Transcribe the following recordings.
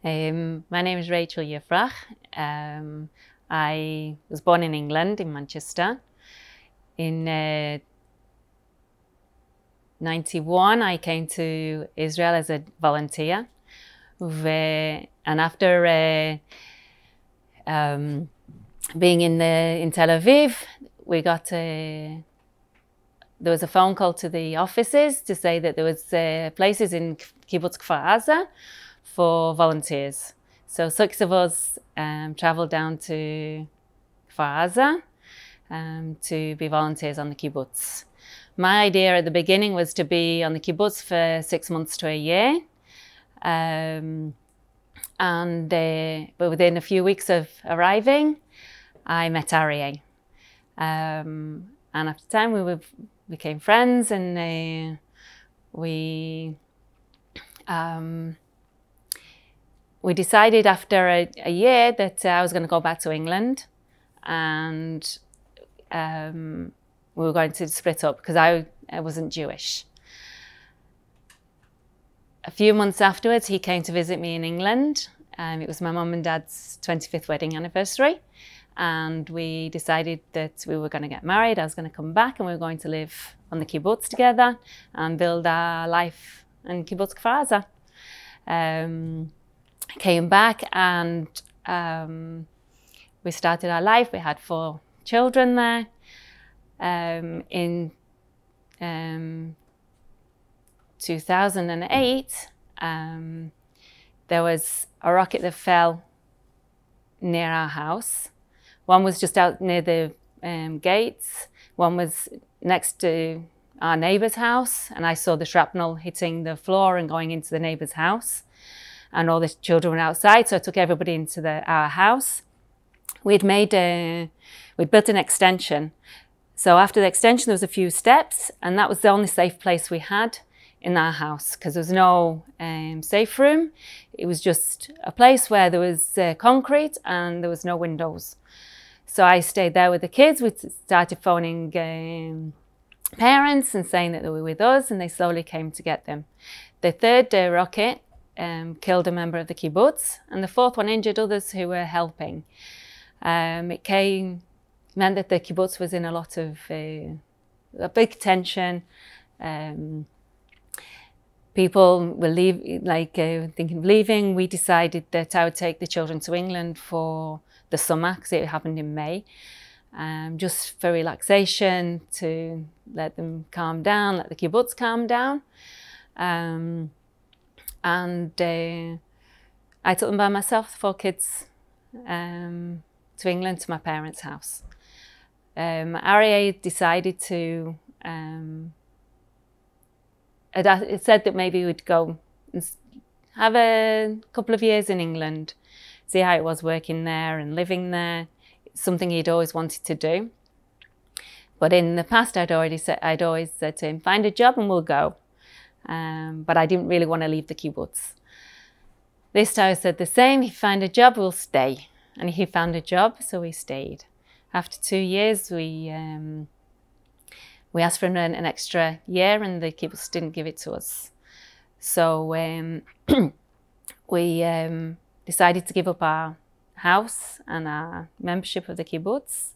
My name is Jane Yifrah. I was born in England, in Manchester. In 91, I came to Israel as a volunteer. And after being in Tel Aviv, there was a phone call to the offices to say that there was places in Kibbutz Kfar Aza for volunteers. So 6 of us travelled down to Kfar Aza to be volunteers on the kibbutz. My idea at the beginning was to be on the kibbutz for 6 months to a year. But within a few weeks of arriving, I met Arieh. And after time we became friends, and we decided after a year that I was going to go back to England, and we were going to split up because I wasn't Jewish. A few months afterwards, he came to visit me in England. It was my mum and dad's 25th wedding anniversary, and we decided that we were going to get married. I was going to come back, and we were going to live on the kibbutz together and build our life in Kibbutz Kfar Aza. Came back, and we started our life. We had 4 children there. In 2008, there was a rocket that fell near our house. One was just out near the gates. One was next to our neighbour's house, and I saw the shrapnel hitting the floor and going into the neighbour's house. And all the children were outside, so I took everybody into our house. We'd built an extension. So after the extension, there was a few steps, and that was the only safe place we had in our house, because there was no safe room. It was just a place where there was concrete and there was no windows. So I stayed there with the kids. We started phoning parents and saying that they were with us, and they slowly came to get them. The 3rd rocket killed a member of the kibbutz, and the 4th one injured others who were helping. It meant that the kibbutz was in a lot of a big tension. People were thinking of leaving. We decided that I would take the children to England for the summer, because it happened in May, just for relaxation, to let them calm down, let the kibbutz calm down. I took them by myself, 4 kids, to England, to my parents' house. Arieh decided to, it said that maybe we'd go and have a couple of years in England, see how it was working there and living there. It's something he'd always wanted to do. But in the past, I'd always said to him, find a job and we'll go. But I didn't really want to leave the kibbutz. This time I said the same, if you find a job, we'll stay. And he found a job, so we stayed. After 2 years, we asked for an extra year, and the kibbutz didn't give it to us. So we decided to give up our house and our membership of the kibbutz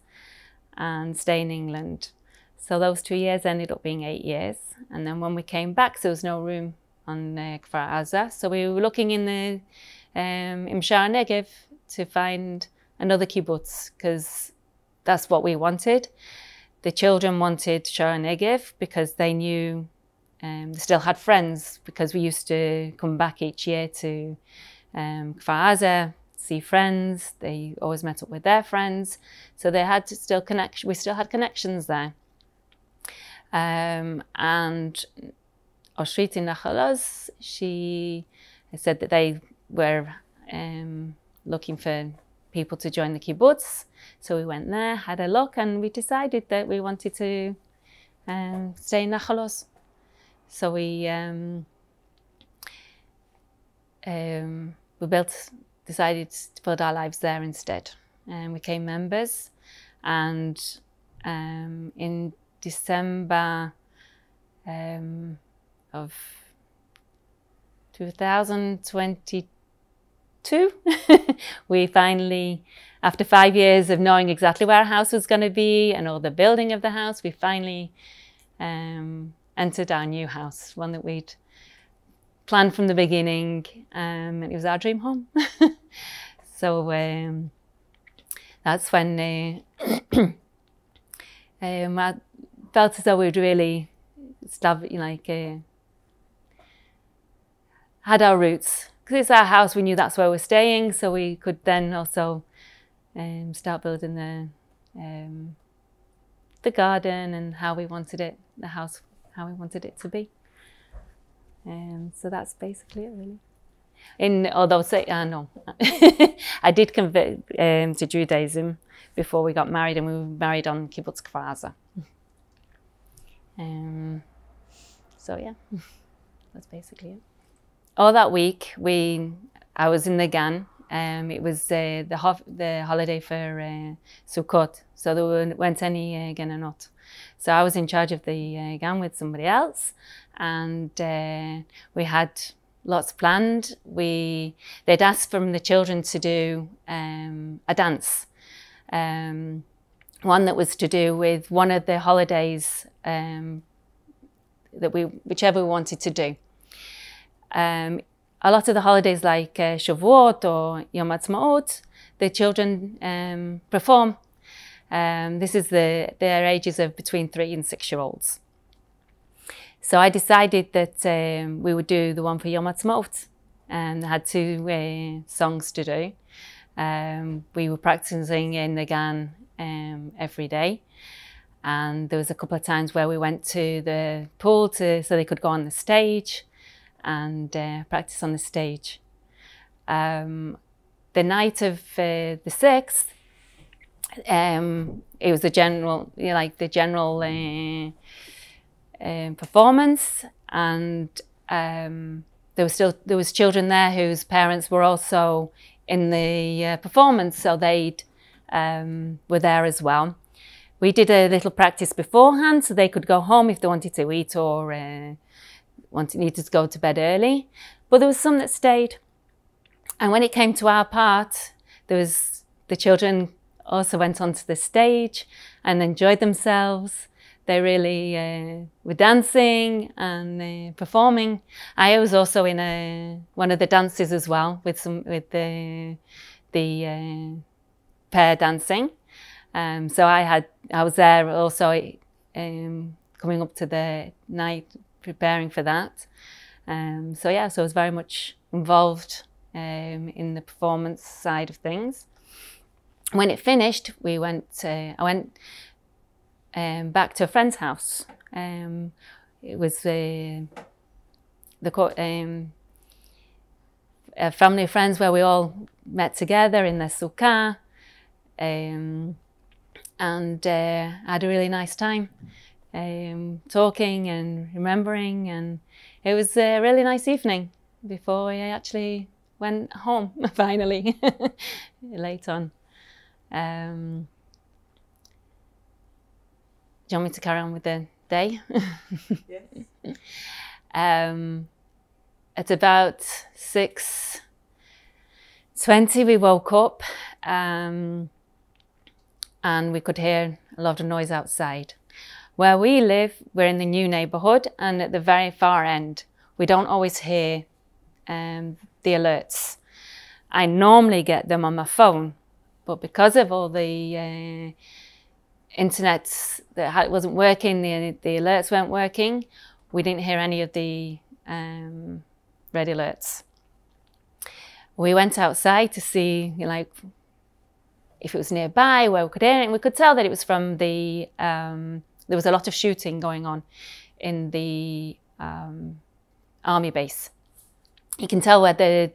and stay in England. So those 2 years ended up being 8 years. And then when we came back, there was no room on Kfar Aza. So we were looking in the Sha'ar Negev to find another kibbutz, because that's what we wanted. The children wanted Sha'ar Negev because they knew they still had friends, because we used to come back each year to Kfar Aza, see friends. They always met up with their friends. So they had to still connect. We still had connections there. And Oshrit in Nahal Oz, she said that they were looking for people to join the kibbutz. So we went there, had a look, and we decided that we wanted to stay in Nahal Oz. So we decided to build our lives there instead. And we became members. And in December of 2022, 2, we finally, after 5 years of knowing exactly where our house was going to be and all the building of the house, we finally entered our new house, one that we'd planned from the beginning, and it was our dream home. So that's when I felt as though we'd really had our roots. Because it's our house, we knew that's where we're staying, so we could then also start building the garden and how we wanted it, the house, how we wanted it to be. So that's basically it, really. No, I did convert to Judaism before we got married, and we were married on Kibbutz Kfar Aza. So yeah, that's basically it. All that week, I was in the GAN. It was the holiday for Sukkot, so there weren't any Gananot. So I was in charge of the GAN with somebody else, and we had lots planned. They'd asked from the children to do a dance, one that was to do with one of the holidays whichever we wanted to do. A lot of the holidays like Shavuot or Yom Ha'atzmaut, the children perform. This is their ages of between 3 and 6-year-olds. So I decided that we would do the one for Yom Ha'atzmaut, and I had 2 songs to do. We were practicing in the GAN every day, and there was a couple of times where we went to the pool so they could go on the stage and practice on the stage. The night of the 6th, it was the general, performance, and there was children there whose parents were also in the performance, so they were there as well. We did a little practice beforehand so they could go home if they wanted to eat or needed to go to bed early, but there was some that stayed. And when it came to our part, the children also went onto the stage and enjoyed themselves. They really were dancing and performing. I was also in one of the dances as well with the pair dancing. So I was there also coming up to the night, preparing for that. So yeah, so I was very much involved in the performance side of things. When it finished, I went back to a friend's house. It was a family of friends where we all met together in the sukkah, and had a really nice time talking and remembering, and it was a really nice evening before I actually went home finally late on. Do you want me to carry on with the day? Yes. At about 6:20 we woke up, and we could hear a lot of noise outside. Where we live, we're in the new neighbourhood, and at the very far end, we don't always hear the alerts. I normally get them on my phone, but because of all the internet that wasn't working, the alerts weren't working, we didn't hear any of the red alerts. We went outside to see, if it was nearby, where we could hear it, and we could tell that it was from there was a lot of shooting going on in the army base. You can tell where the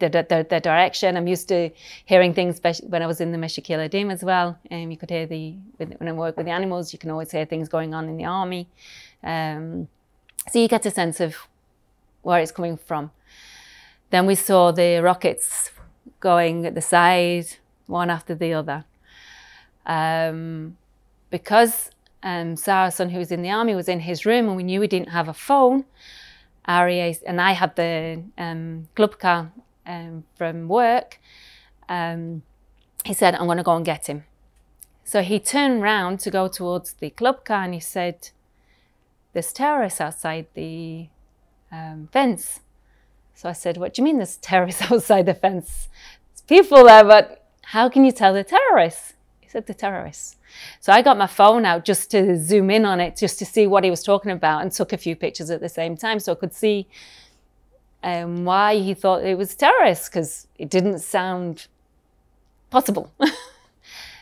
direction. I'm used to hearing things when I was in the Meshikil Adim as well. You could hear when I work with the animals, you can always hear things going on in the army. So you get a sense of where it's coming from. Then we saw the rockets going at the side, one after the other. Because Sarah's son, who was in the army, was in his room, and we knew we didn't have a phone, Arieh and I had the club car from work, he said, I'm going to go and get him. So he turned round to go towards the club car and he said, there's terrorists outside the fence. So I said, what do you mean there's terrorists outside the fence? There's people there, but how can you tell they're terrorists? He said, they're terrorists. So I got my phone out just to zoom in on it, just to see what he was talking about, and took a few pictures at the same time so I could see why he thought it was terrorists, because it didn't sound possible.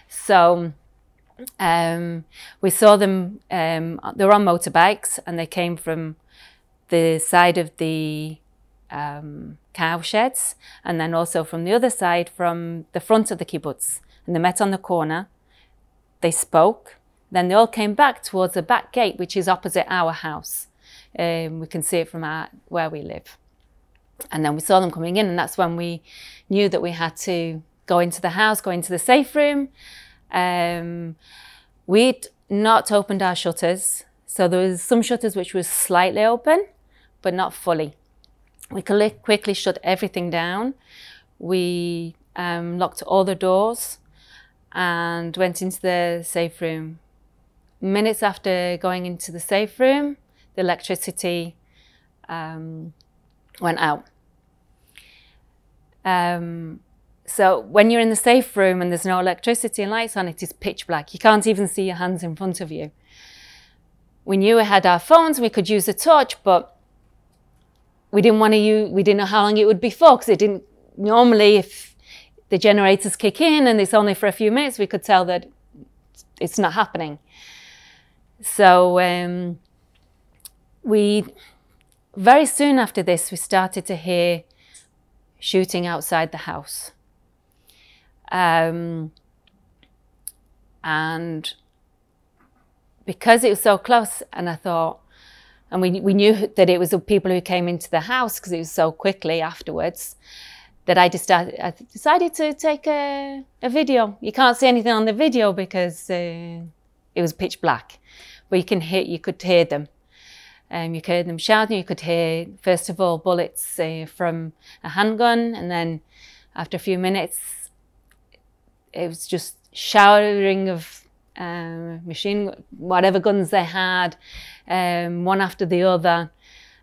So we saw them, they were on motorbikes and they came from the side of the cow sheds, and then also from the other side, from the front of the kibbutz. And they met on the corner, they spoke, then they all came back towards the back gate, which is opposite our house. We can see it from where we live. And then we saw them coming in, and that's when we knew that we had to go into the house, go into the safe room. We'd not opened our shutters, so there was some shutters which was slightly open, but not fully. We quickly shut everything down. We locked all the doors and went into the safe room. Minutes after going into the safe room, the electricity went out. So when you're in the safe room and there's no electricity and lights on, it is pitch black. You can't even see your hands in front of you. We knew we had our phones, we could use a torch, but we didn't know how long it would be for, because it didn't, normally if the generators kick in and it's only for a few minutes, we could tell that it's not happening. So very soon after this, we started to hear shooting outside the house. And because it was so close, and I thought, and we knew that it was the people who came into the house because it was so quickly afterwards, that I decided to take a video. You can't see anything on the video because it was pitch black, but you could hear them. You could hear them shouting. You could hear, first of all, bullets from a handgun, and then after a few minutes, it was just showering of whatever guns they had, one after the other.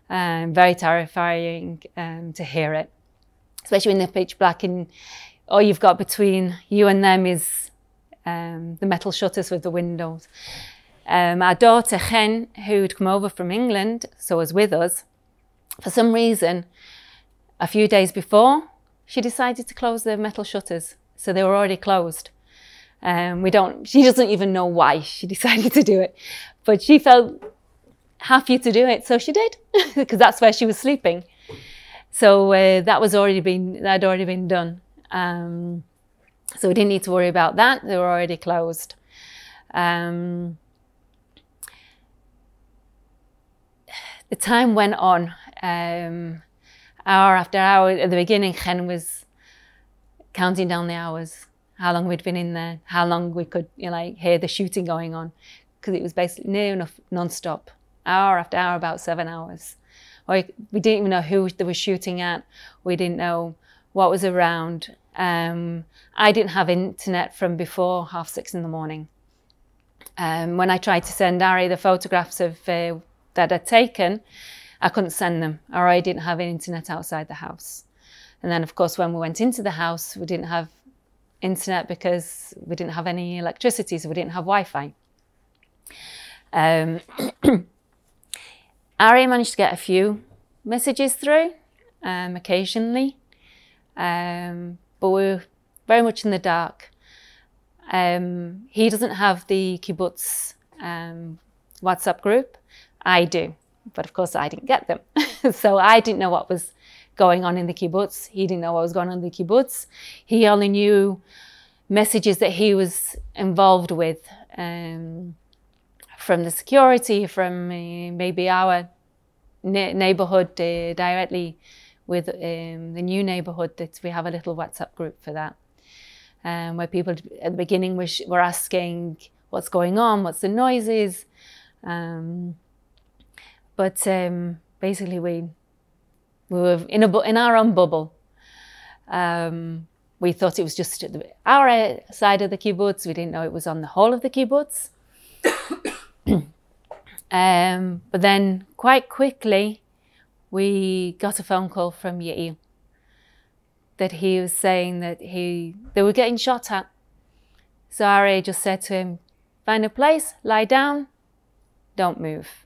Very terrifying to hear it, especially in the pitch black, and all you've got between you and them is the metal shutters with the windows. Our daughter, Chen, who'd come over from England, so was with us, for some reason, a few days before, she decided to close the metal shutters. So they were already closed. She doesn't even know why she decided to do it, but she felt happy to do it, so she did, because that's where she was sleeping. So that had already been done. So we didn't need to worry about that. They were already closed. The time went on, hour after hour. At the beginning, Chen was counting down the hours, how long we'd been in there, how long we could hear the shooting going on, because it was basically near enough non-stop, hour after hour, about 7 hours. We didn't even know who they were shooting at. We didn't know what was around. I didn't have internet from before 6:30 in the morning. When I tried to send Arieh the photographs of that I'd taken, I couldn't send them, or I didn't have internet outside the house. And then, of course, when we went into the house, we didn't have internet because we didn't have any electricity, so we didn't have Wi-Fi. Arieh managed to get a few messages through, occasionally, but we were very much in the dark. He doesn't have the kibbutz WhatsApp group. I do, but of course I didn't get them. So I didn't know what was going on in the kibbutz. He didn't know what was going on in the kibbutz. He only knew messages that he was involved with, from the security, from maybe our neighborhood directly with the new neighborhood. That we have a little WhatsApp group for that, where people at the beginning were asking what's going on, what's the noises, but basically we were in our own bubble. We thought it was just at our side of the kibbutz. We didn't know it was on the whole of the kibbutz. But then quite quickly, we got a phone call from Yair that he was saying that they were getting shot at. So Arieh just said to him, find a place, lie down, don't move.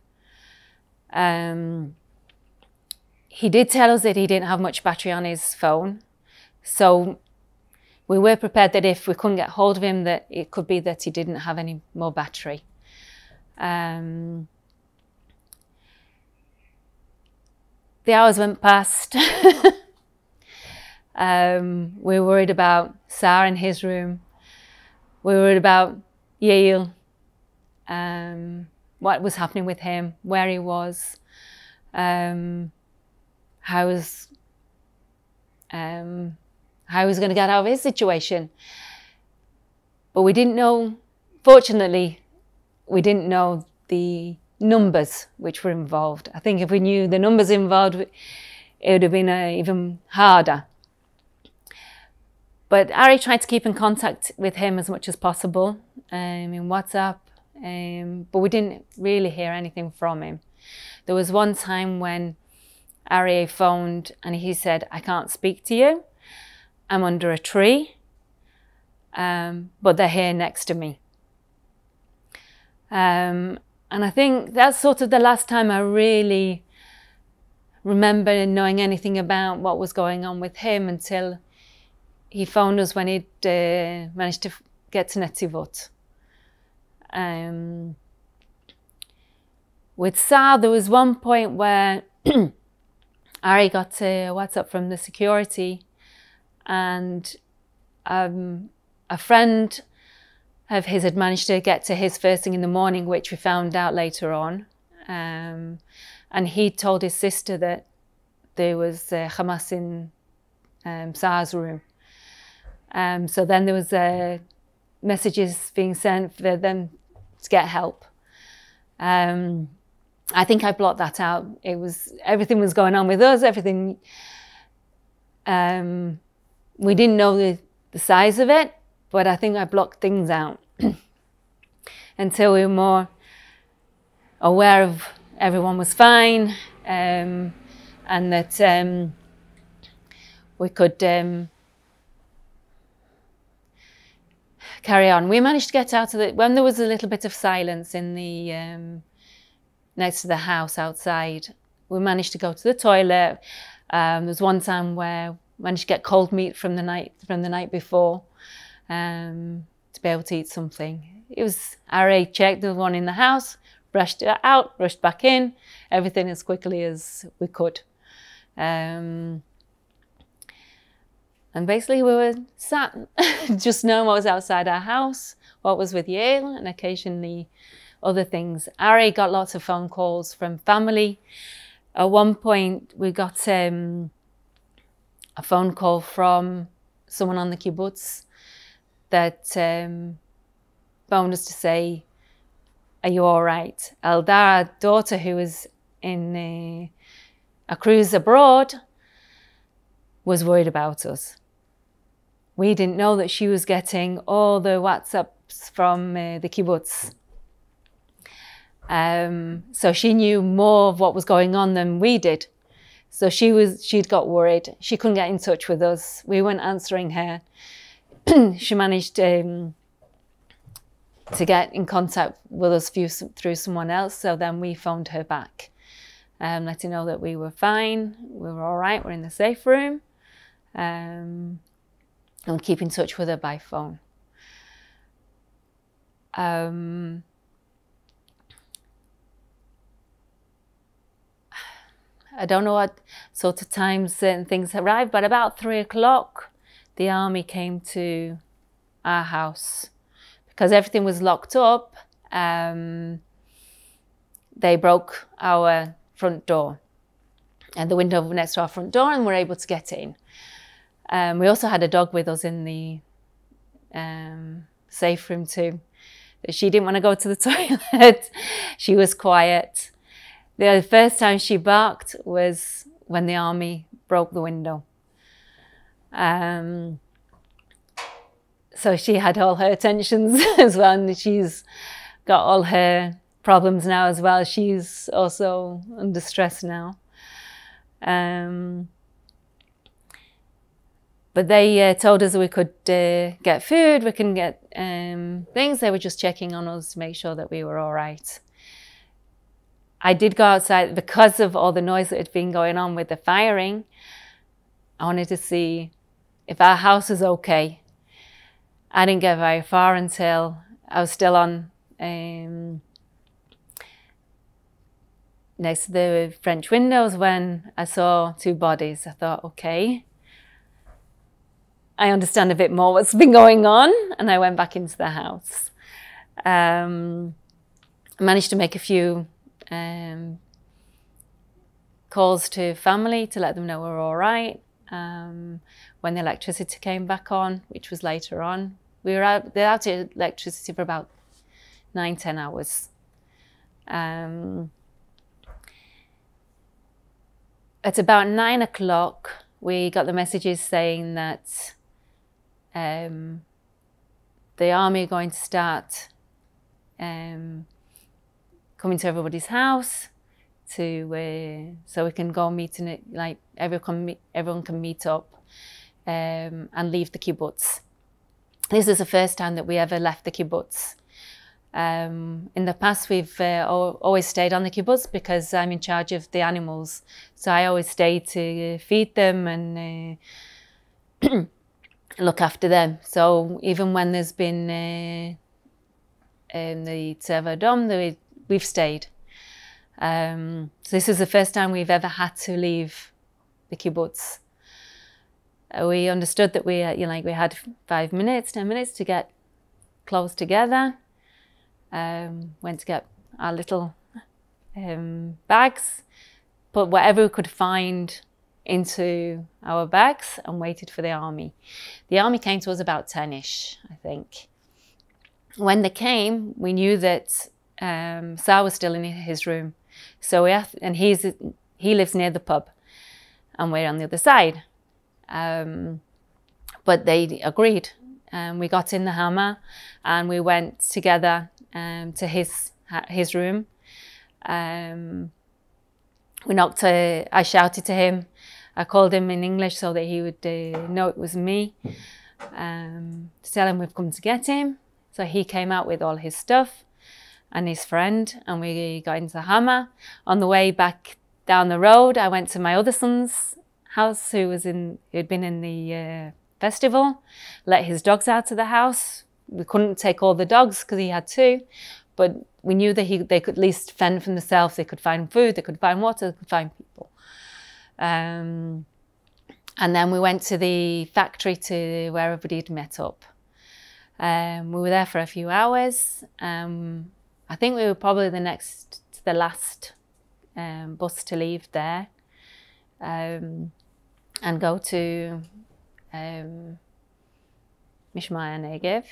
He did tell us that he didn't have much battery on his phone. So we were prepared that if we couldn't get hold of him, that it could be that he didn't have any more battery. The hours went past. We were worried about Sarah in his room. We were worried about Yael, what was happening with him, where he was, how he was going to get out of his situation. But we didn't know, fortunately, we didn't know the numbers which were involved. I think if we knew the numbers involved, it would have been even harder. But Arieh tried to keep in contact with him as much as possible in WhatsApp, but we didn't really hear anything from him. There was one time when Arieh phoned and he said, I can't speak to you. I'm under a tree, but they're here next to me. And I think that's sort of the last time I really remember knowing anything about what was going on with him until he phoned us when he'd managed to get to Netivot. With Sar, there was one point where Arieh got a WhatsApp from the security, and a friend of his had managed to get to his first thing in the morning, which we found out later on. And he told his sister that there was Hamas in Sar's room. So then there was messages being sent for them to get help. I think I blocked that out. Everything was going on with us, everything. We didn't know the size of it, but I think I blocked things out until we were more aware of everyone was fine, and that we could carry on. We managed to get out of when there was a little bit of silence in the next to the house outside. We managed to go to the toilet. There was one time where we managed to get cold meat from the night before to be able to eat something. It was Arieh checked the one in the house, brushed it out, rushed back in, everything as quickly as we could. And basically we were sat just knowing what was outside our house, what was with Yael, and occasionally other things. Arieh got lots of phone calls from family. At one point we got a phone call from someone on the kibbutz that phoned us to say, are you all right? Eldar, our daughter, who was in a cruise abroad, was worried about us. We didn't know that she was getting all the WhatsApps from the kibbutz. So she knew more of what was going on than we did. So she'd got worried. She couldn't get in touch with us. We weren't answering her. She managed to get in contact with us through someone else. So then we phoned her back, letting her know that we were fine, we were all right, we're in the safe room, and keep in touch with her by phone. I don't know what sort of time certain things arrived, but about 3 o'clock, the army came to our house. Because everything was locked up, they broke our front door and the window next to our front door, and were able to get in. We also had a dog with us in the safe room too. She didn't want to go to the toilet. She was quiet. The first time she barked was when the army broke the window. So she had all her tensions as well, and she's got all her problems now as well. She's also under stress now. But they told us we could get food, we can get things. They were just checking on us to make sure that we were all right. I did go outside because of all the noise that had been going on with the firing. I wanted to see if our house was okay. I didn't get very far until I was still on next to the French windows when I saw 2 bodies. I thought, okay, I understand a bit more what's been going on, and I went back into the house. I managed to make a few calls to family to let them know we're all right. When the electricity came back on, which was later on, we were out of electricity for about 9-10 hours. At about 9 o'clock, we got the messages saying that the army are going to start coming to everybody's house to so we can go meet in it, like everyone can meet up and leave the kibbutz. This is the first time that we ever left the kibbutz. In the past, we've always stayed on the kibbutz because I'm in charge of the animals. So I always stayed to feed them and look after them. So even when there's been the Tzeva Adom, we've stayed. So this is the first time we've ever had to leave the kibbutz. We understood that we had 5 minutes, 10 minutes to get close together. Went to get our little bags, put whatever we could find into our bags and waited for the army. The army came to us about 10-ish, I think. When they came, we knew that Sal was still in his room. So he lives near the pub and we're on the other side. But they agreed. We got in the Hammer and we went together to his room. We knocked. I shouted to him. I called him in English so that he would know it was me. To tell him we've come to get him. So he came out with all his stuff and his friend, and we got into the Hammer. On the way back down the road, I went to my other son's house, who'd been in the festival. Let his dogs out of the house. We couldn't take all the dogs because he had 2, but we knew that they could at least fend for themselves. They could find food, they could find water, they could find people. And then we went to the factory to where everybody had met up. We were there for a few hours. I think we were probably the last bus to leave there and go to Mishmaya Negev.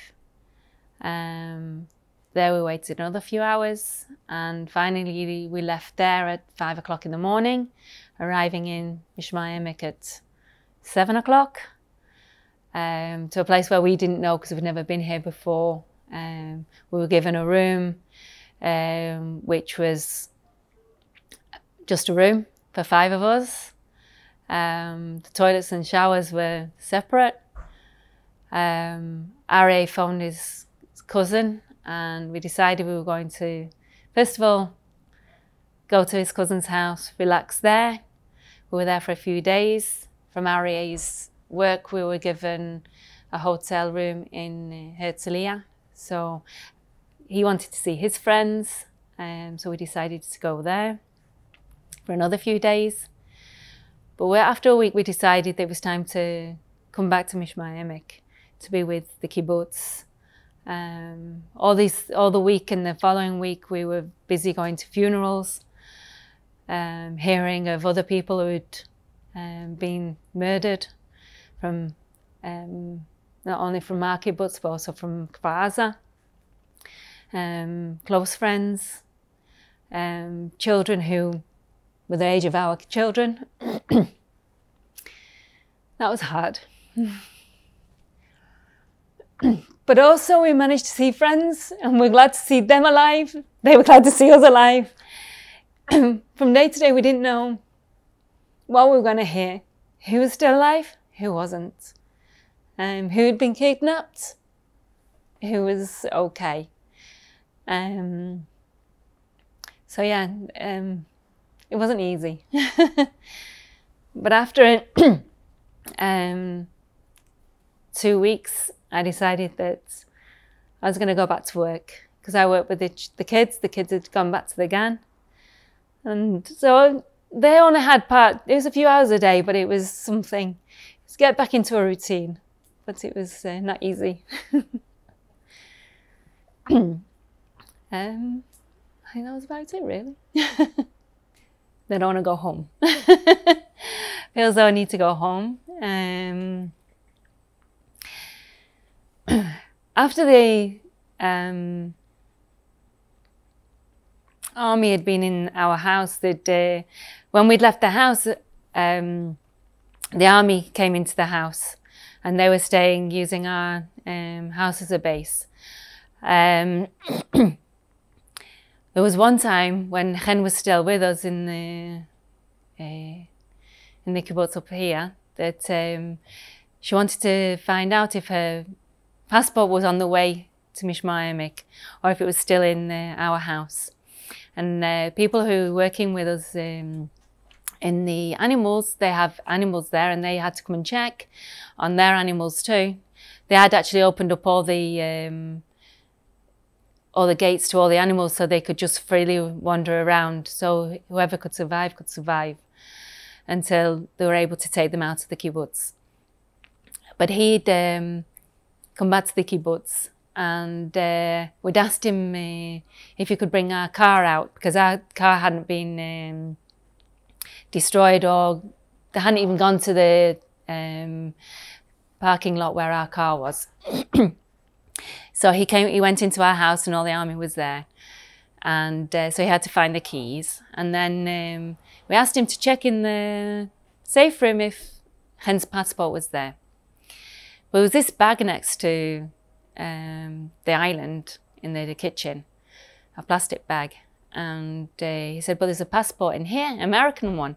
There we waited another few hours, and finally we left there at 5 o'clock in the morning, arriving in Mishmaya Emek at 7 o'clock, to a place where we didn't know because we'd never been here before. We were given a room, which was just a room for 5 of us. The toilets and showers were separate. Arieh phoned his cousin, and we decided we were going to, first of all, go to his cousin's house, relax there. We were there for a few days. From Arieh's work, we were given a hotel room in Herzliya. So he wanted to see his friends, so we decided to go there for another few days. But after a week, we decided that it was time to come back to Mishmaya Emek to be with the kibbutz. All the week and the following week, we were busy going to funerals, hearing of other people who had been murdered from not only from our kibbutz but also from Kfar Aza. Close friends, children who were the age of our children. That was hard. But also we managed to see friends, and we're glad to see them alive. They were glad to see us alive. From day to day, we didn't know what we were going to hear. Who was still alive? Who wasn't? Who had been kidnapped? Who was okay? So yeah, it wasn't easy. But after 2 weeks, I decided that I was going to go back to work, because I worked with the kids. The kids had gone back to the GAN. And so they only had it was a few hours a day, but it was something. To get back into a routine, but it was not easy. I think that was about it, really. They don't want to go home. Feel as though I need to go home. After the army had been in our house, when we'd left the house, the army came into the house, and they were staying using our house as a base. There was one time when Chen was still with us in the kibbutz up here, that she wanted to find out if her passport was on the way to Mishmaemek, or if it was still in our house. And people who were working with us in the animals, they have animals there, and they had to come and check on their animals too. They had actually opened up all the gates to all the animals, so they could just freely wander around. So whoever could survive until they were able to take them out of the kibbutz. But he'd come back to the kibbutz, and we'd asked him if he could bring our car out, because our car hadn't been destroyed, or they hadn't even gone to the parking lot where our car was. So he went into our house, and all the army was there. And so he had to find the keys. And then we asked him to check in the safe room if Chen's passport was there. But there was this bag next to the island in the kitchen, a plastic bag. And he said, "But there's a passport in here, American one."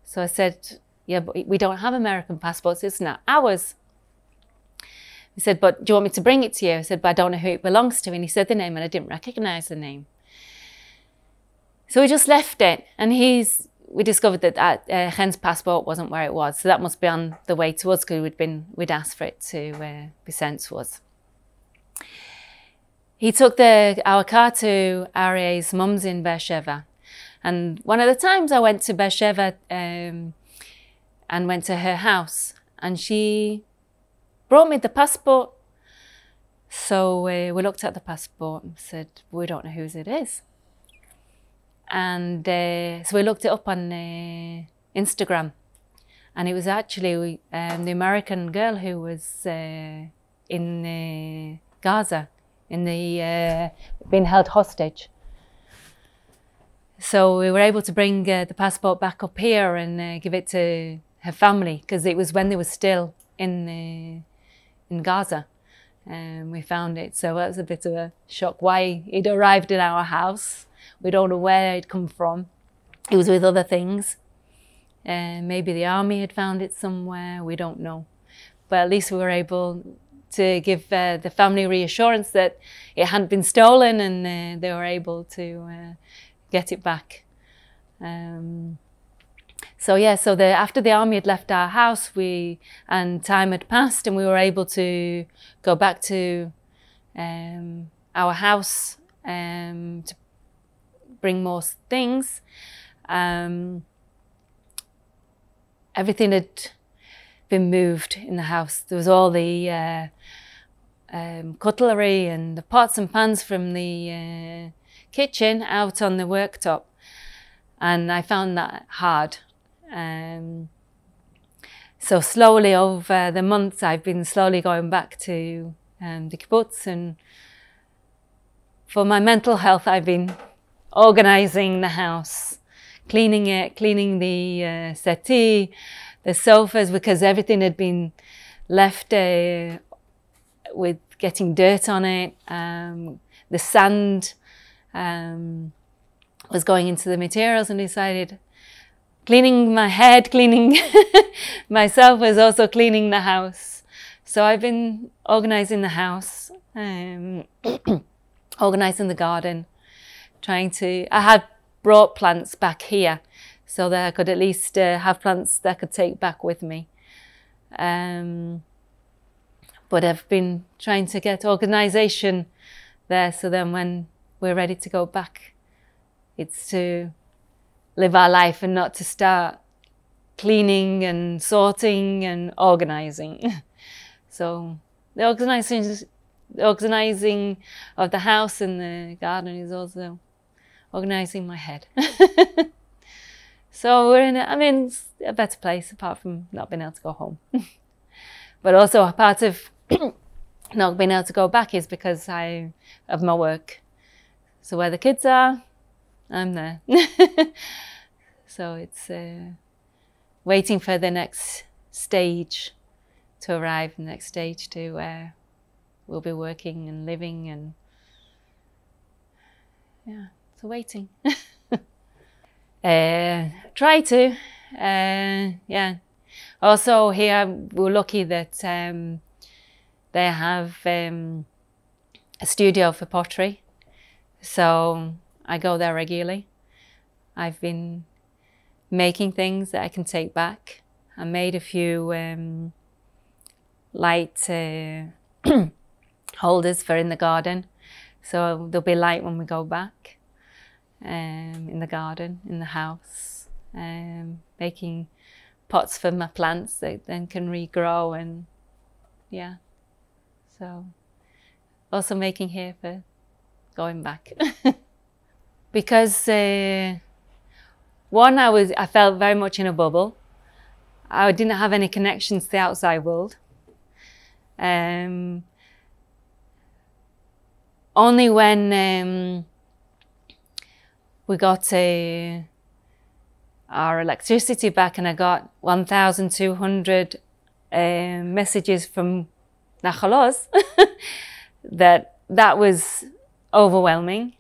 So I said, "Yeah, but we don't have American passports. It's not ours." He said, "But do you want me to bring it to you?" I said, "But I don't know who it belongs to." And he said the name, and I didn't recognize the name. So we just left it, and we discovered that Chen's passport wasn't where it was. So that must be on the way to us, because we'd asked for it to be sent to us. He took our car to Arieh's mum's in Beersheba. And one of the times I went to Beersheba and went to her house, and she brought me the passport. So we looked at the passport and said, "We don't know whose it is." And so we looked it up on Instagram, and it was actually the American girl who was in Gaza, being held hostage. So we were able to bring the passport back up here and give it to her family, because it was when they were still in Gaza. We found it, so that was a bit of a shock. Why he'd arrived in our house, we don't know where he'd come from. He was with other things. Maybe the army had found it somewhere, we don't know. But at least we were able to give the family reassurance that it hadn't been stolen, and they were able to get it back. So yeah, after the army had left our house, and time had passed, and we were able to go back to our house to bring more things. Everything had been moved in the house. There was all the cutlery and the pots and pans from the kitchen out on the worktop, and I found that hard. So slowly over the months, I've been slowly going back to the kibbutz, and for my mental health, I've been organizing the house, cleaning it, cleaning the settee, the sofas, because everything had been left with getting dirt on it. The sand was going into the materials, and decided cleaning my head, cleaning myself was also cleaning the house. So I've been organising the house, organising the garden, I had brought plants back here so that I could at least have plants that I could take back with me. But I've been trying to get organisation there, so then when we're ready to go back, it's to live our life and not to start cleaning and sorting and organising. So the organising of the house and the garden is also organising my head. So we're in a better place, apart from not being able to go home. But also a part of not being able to go back is because of my work. So where the kids are, I'm there. So it's waiting for the next stage to arrive, the next stage to where we'll be working and living, and yeah, so waiting. Try to, yeah. Also here we're lucky that they have a studio for pottery, so I go there regularly. I've been making things that I can take back. I made a few light holders for in the garden, so they'll be light when we go back in the garden, in the house. Making pots for my plants that then can regrow, and yeah. So also making here for going back. Because one, I felt very much in a bubble. I didn't have any connections to the outside world. Only when we got our electricity back, and I got 1,200 messages from Nahal Oz, that was overwhelming.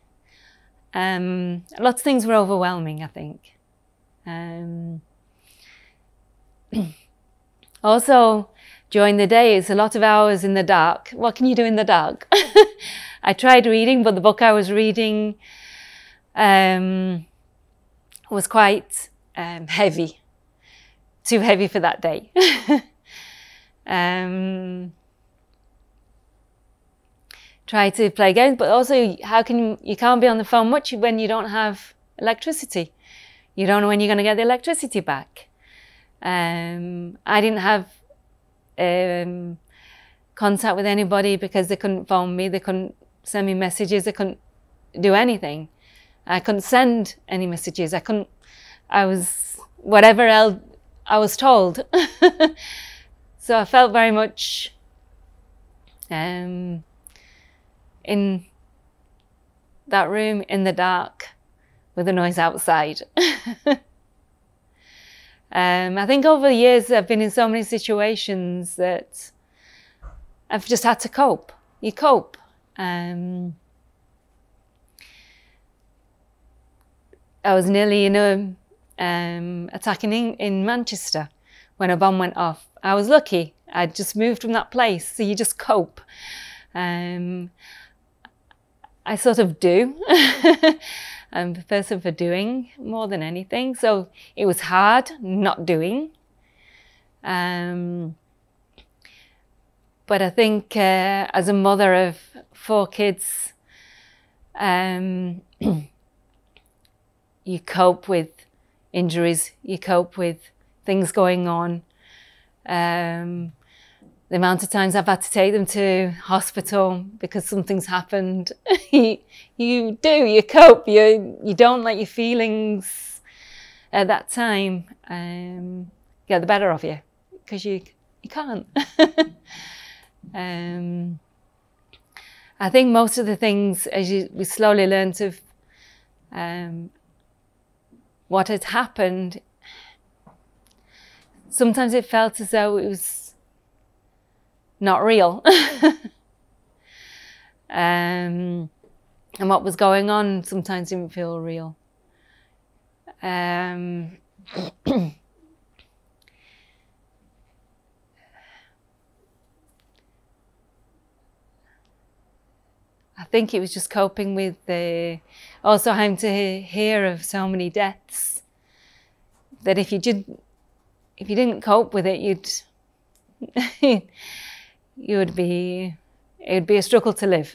Lots of things were overwhelming, I think. Also, during the day, it's a lot of hours in the dark. What can you do in the dark? I tried reading, but the book I was reading was quite heavy. Too heavy for that day. Try to play games, but also you can't be on the phone much when you don't have electricity. You don't know when you're going to get the electricity back. I didn't have contact with anybody because they couldn't phone me, they couldn't send me messages, they couldn't do anything. I couldn't send any messages. Whatever else I was told. So I felt very much in that room in the dark with the noise outside. I think over the years I've been in so many situations that I've just had to cope. You cope. I was nearly in a attacking in Manchester when a bomb went off. I was lucky. I'd just moved from that place, so you just cope. I sort of do. I'm a person for doing more than anything, so it was hard not doing. But I think as a mother of 4 kids, you cope with injuries, you cope with things going on. The amount of times I've had to take them to hospital because something's happened. You cope. You don't let your feelings at that time get the better of you, because you can't. I think most of the things, we slowly learned of what had happened, sometimes it felt as though it was not real. And what was going on sometimes didn't feel real. I think it was just coping with also having to hear of so many deaths, that if you didn't cope with it, it would be a struggle to live.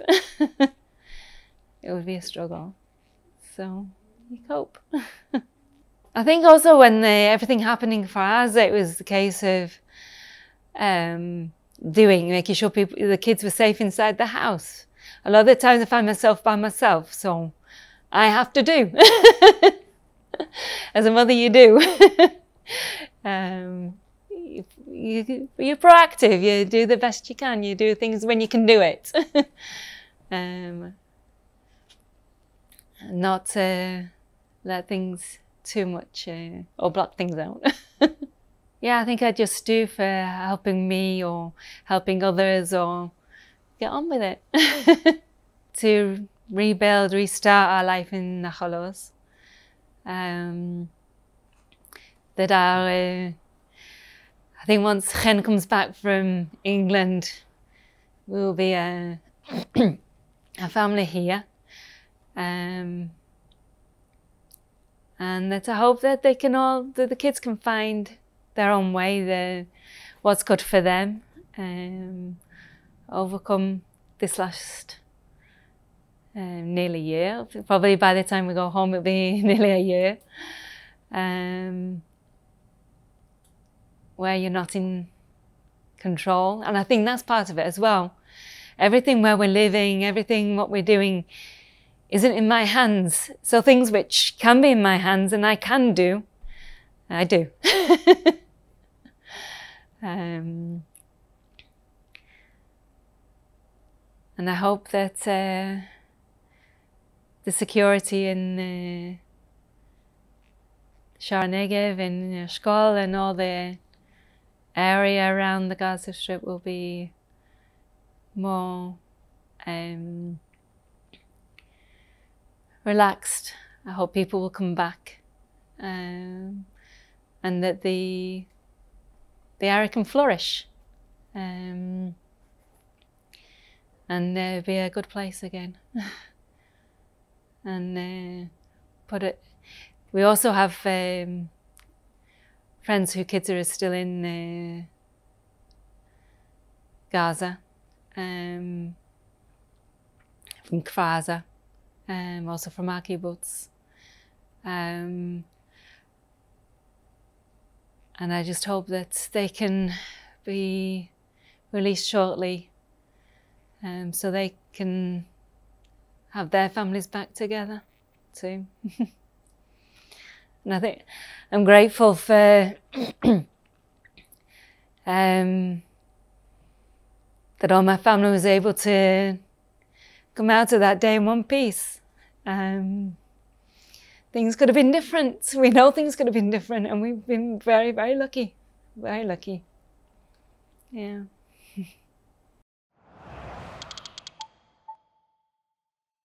It would be a struggle. So you cope. I think also when everything happening for us, it was the case of making sure the kids were safe inside the house. A lot of the times I find myself by myself, so I have to do. As a mother, you do. You're proactive, you do the best you can, you do things when you can do it. Not let things too much or block things out. Yeah, I think I just do for helping me or helping others, or get on with it. To rebuild, restart our life in Nahal Oz. That I think once Chen comes back from England, we will be a family here. And that I hope that that the kids can find their own way, what's good for them, overcome this last nearly year. Probably by the time we go home, it'll be nearly a year, where you're not in control. And I think that's part of it as well. Everything where we're living, everything what we're doing isn't in my hands. So things which can be in my hands and I can do, I do. And I hope that the security in Sha'ar Negev and Eshkol and all the area around the Gaza Strip will be more relaxed. I hope people will come back, and that the area can flourish, and be a good place again. And we also have friends whose kids are still in Gaza, from Kfar Aza, also from our kibbutz. And I just hope that they can be released shortly, so they can have their families back together too. And I think I'm grateful for that all my family was able to come out of that day in one piece. Things could have been different. We know things could have been different, and we've been very, very lucky. Very lucky. Yeah.